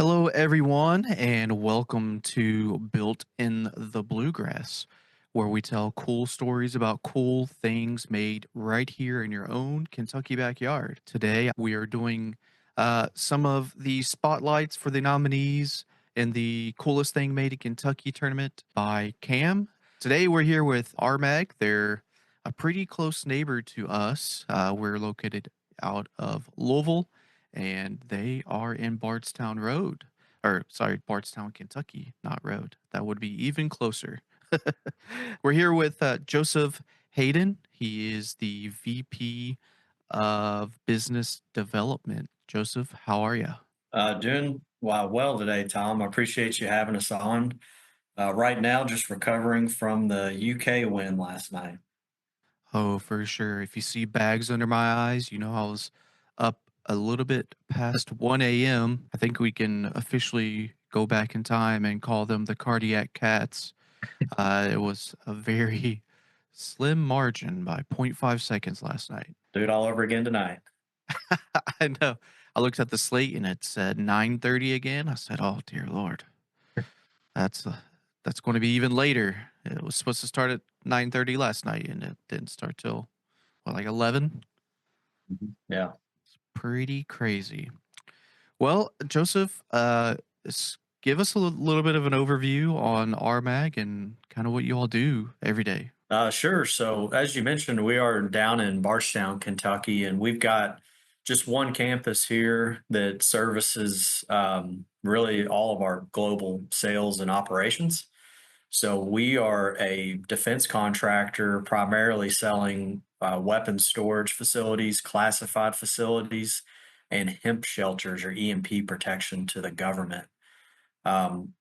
Hello, everyone, and welcome to Built in the Bluegrass, where we tell cool stories about cool things made right here in your own Kentucky backyard. Today, we are doing some of the spotlights for the nominees in the Coolest Thing Made in Kentucky tournament by Cam. Today, we're here with Armag. They're a pretty close neighbor to us. We're located out of Louisville and they are in Bardstown Road, or sorry, Bardstown, Kentucky, not Road. That would be even closer. We're here with Joseph Hayden. He is the VP of Business Development. Joseph, how are you? Doing well today, Tom. I appreciate you having us on. Right now, just recovering from the UK win last night. Oh, for sure. If you see bags under my eyes, you know I was up a little bit past 1 a.m. I think we can officially go back in time and call them the cardiac cats. It was a very slim margin by point 0.5 seconds last night. Do it all over again tonight. I know. I looked at the slate and it said 9:30 again. I said, "Oh dear Lord, that's uh, that's going to be even later." It was supposed to start at 9:30 last night, and it didn't start till what, like 11. Yeah. Pretty crazy. Well, Joseph, give us a little bit of an overview on RMAG and kind of what you all do every day. Sure. So, as you mentioned, we are down in Bardstown, Kentucky, and we've got just one campus here that services really all of our global sales and operations. So we are a defense contractor, primarily selling weapons storage facilities, classified facilities, and hemp shelters or EMP protection to the government.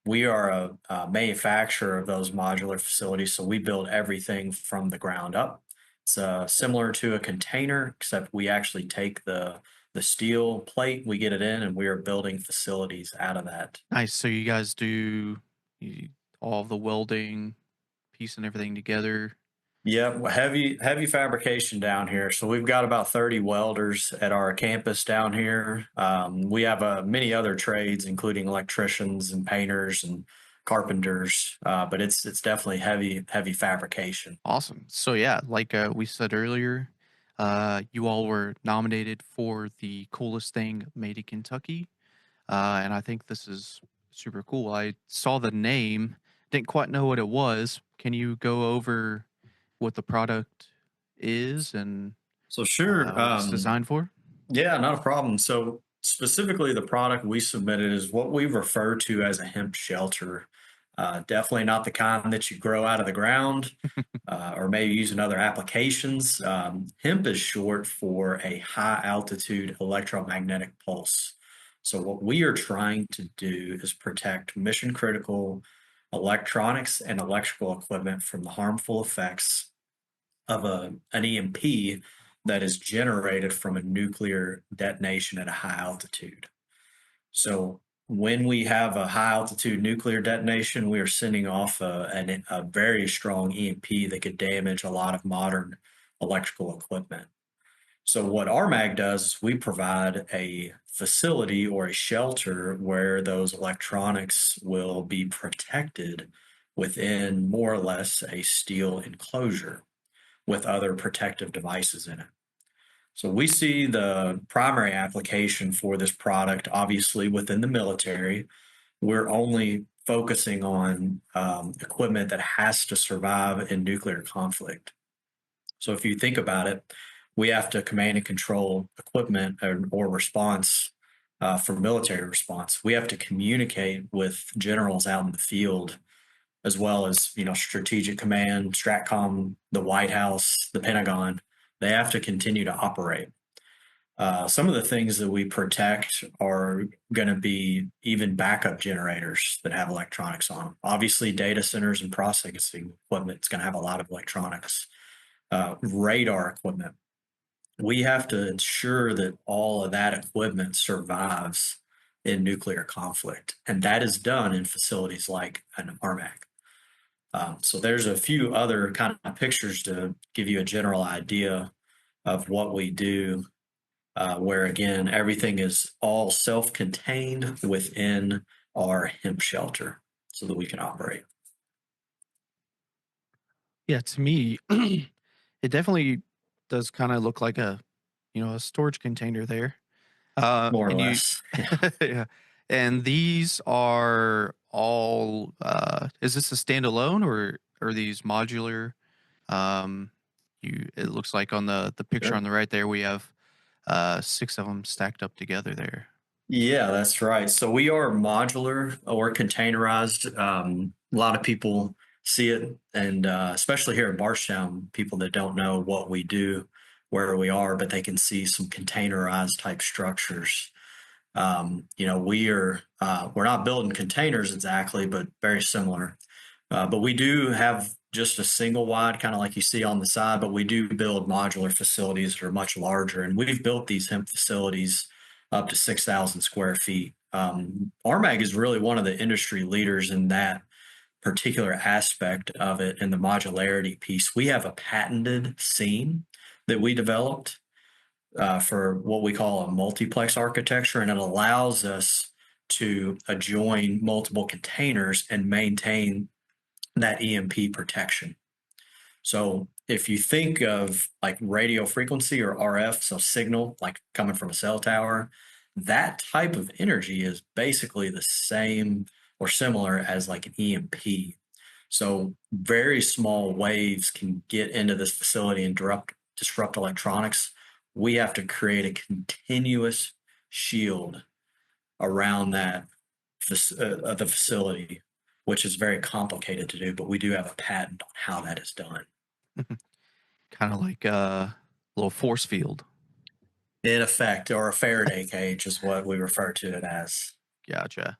We are a manufacturer of those modular facilities, so we build everything from the ground up. It's similar to a container, except we actually take the steel plate, we get it in, and we are building facilities out of that. Nice. So you guys do you, all the welding, piecing everything together. Yeah, heavy fabrication down here. So we've got about 30 welders at our campus down here. We have many other trades, including electricians and painters and carpenters. But it's definitely heavy fabrication. Awesome. So yeah, like we said earlier, you all were nominated for the coolest thing made in Kentucky, and I think this is super cool. I saw the name, didn't quite know what it was. Can you go over what the product is and So sure. what it's designed for? Yeah, not a problem. So specifically, the product we submitted is what we refer to as a hemp shelter. Definitely not the kind that you grow out of the ground or maybe use in other applications. Hemp is short for a high altitude electromagnetic pulse. So what we are trying to do is protect mission critical electronics and electrical equipment from the harmful effects of an EMP that is generated from a nuclear detonation at a high altitude. So when we have a high altitude nuclear detonation, we are sending off a very strong EMP that could damage a lot of modern electrical equipment. So what RMAG does is we provide a facility or a shelter where those electronics will be protected within more or less a steel enclosure with other protective devices in it. So we see the primary application for this product, obviously within the military. We're only focusing on equipment that has to survive in nuclear conflict. So if you think about it, we have to command and control equipment or response for military response. We have to communicate with generals out in the field as well as strategic command, stratcom, the White House, the Pentagon. They have to continue to operate. Some of the things that we protect are going to be even backup generators that have electronics on them. Obviously, data centers and processing equipment is going to have a lot of electronics. Radar equipment. We have to ensure that all of that equipment survives in nuclear conflict, and that is done in facilities like an Armag. So there's a few other kind of pictures to give you a general idea of what we do. where again, everything is all self contained within our hemp shelter so that we can operate Yeah, to me, it definitely does kind of look like a storage container there. more or And you, less. Yeah. yeah, and these are all. Is this a standalone or are these modular? Um, it looks like on the picture on Sure. the right there, we have 6 of them stacked up together there. Yeah, that's right. So we are modular or containerized. A lot of people see it, and especially here in Barstown, people that don't know what we do, where we are, but they can see some containerized type structures. We're not building containers exactly, but very similar. But we do have just a single wide, kind of like you see on the side, but we do build modular facilities that are much larger. And we've built these hemp facilities up to 6,000 square feet. Armag is really one of the industry leaders in that particular aspect of it in the modularity piece. We have a patented seam that we developed for what we call a multiplex architecture, and it allows us to adjoin multiple containers and maintain that EMP protection. So if you think of like radio frequency or RF, so signal like coming from a cell tower, that type of energy is basically the same or similar as like an EMP. So very small waves can get into this facility and disrupt electronics. We have to create a continuous shield around the facility, which is very complicated to do, but we do have a patent on how that is done. Kind of like a little force field. In effect, or a Faraday cage is what we refer to it as. Gotcha.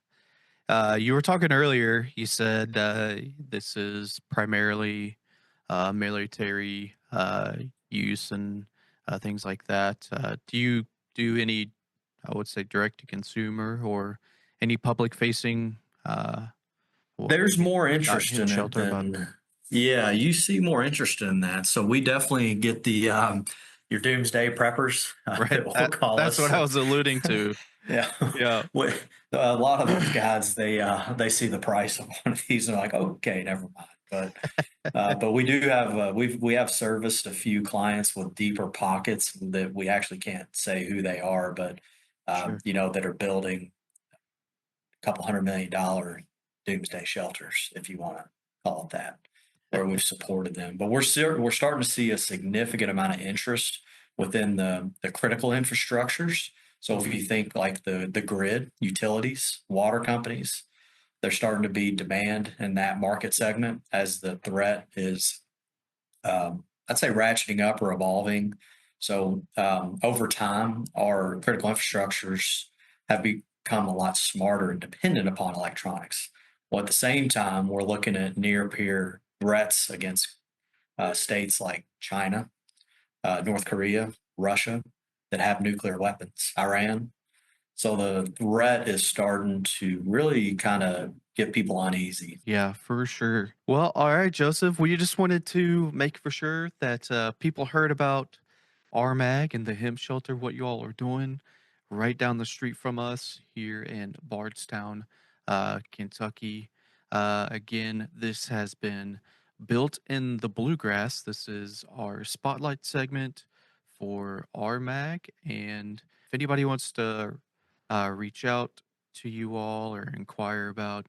You were talking earlier. You said this is primarily military use and things like that. Do you do any, I would say, direct to consumer or any public facing? Well, There's more not interest hemp in it shelter, but than, yeah, you see more interest in that. So we definitely get your doomsday preppers right. that will call That's what us. I was alluding to. Yeah, Yeah, we, a lot of those guys they see the price of one of these and they're like, okay, never mind. But we do have we have serviced a few clients with deeper pockets that we actually can't say who they are, but sure. that are building couple $100 million doomsday shelters, if you want to call it that, where we've supported them. But we're starting to see a significant amount of interest within the critical infrastructures. So if Mhm. you think like the grid, utilities, water companies, there's starting to be demand in that market segment as the threat is, I'd say, ratcheting up or evolving. So over time, our critical infrastructures have become a lot smarter and dependent upon electronics. Well, at the same time, we're looking at near peer threats against states like China, North Korea, Russia that have nuclear weapons, Iran. So the threat is starting to really kind of get people uneasy. Yeah, for sure. Well, all right, Joseph. We just wanted to make for sure that people heard about Armag and the hemp shelter, what you all are doing right down the street from us here in Bardstown, Kentucky. Again, this has been built in the Bluegrass. This is our spotlight segment for Armag. And if anybody wants to reach out to you all or inquire about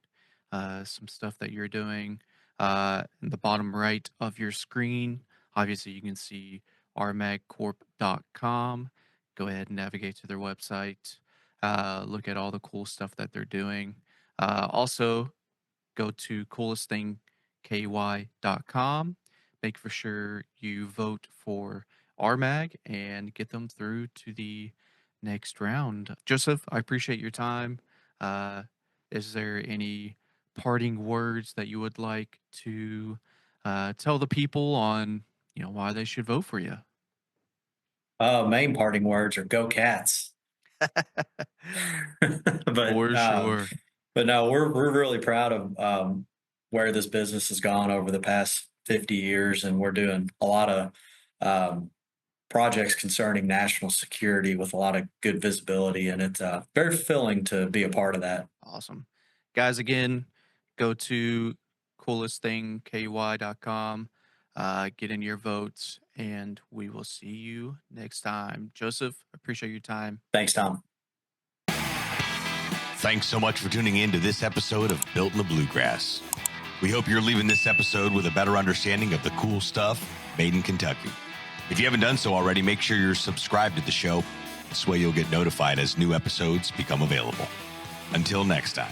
some stuff that you're doing. In the bottom right of your screen, obviously you can see armagcorp.com. Go ahead and navigate to their website. Look at all the cool stuff that they're doing. Also, go to coolestthingky.com. Make for sure you vote for RMAG and get them through to the next round. Joseph, I appreciate your time. Uh, is there any parting words that you would like to tell the people on, why they should vote for you? Main parting words are "Go Cats." but For um, sure. but no, we're really proud of where this business has gone over the past 50 years, and we're doing a lot of um, projects concerning national security with a lot of good visibility, and it's very fulfilling to be a part of that. Awesome. Guys, again, go to coolestthingky.com, get in your votes, and we will see you next time. Joseph, appreciate your time. Thanks, Tom. Thanks so much for tuning in to this episode of Built in the Bluegrass. We hope you're leaving this episode with a better understanding of the cool stuff made in Kentucky. If you haven't done so already, make sure you're subscribed to the show. This way you'll get notified as new episodes become available. Until next time.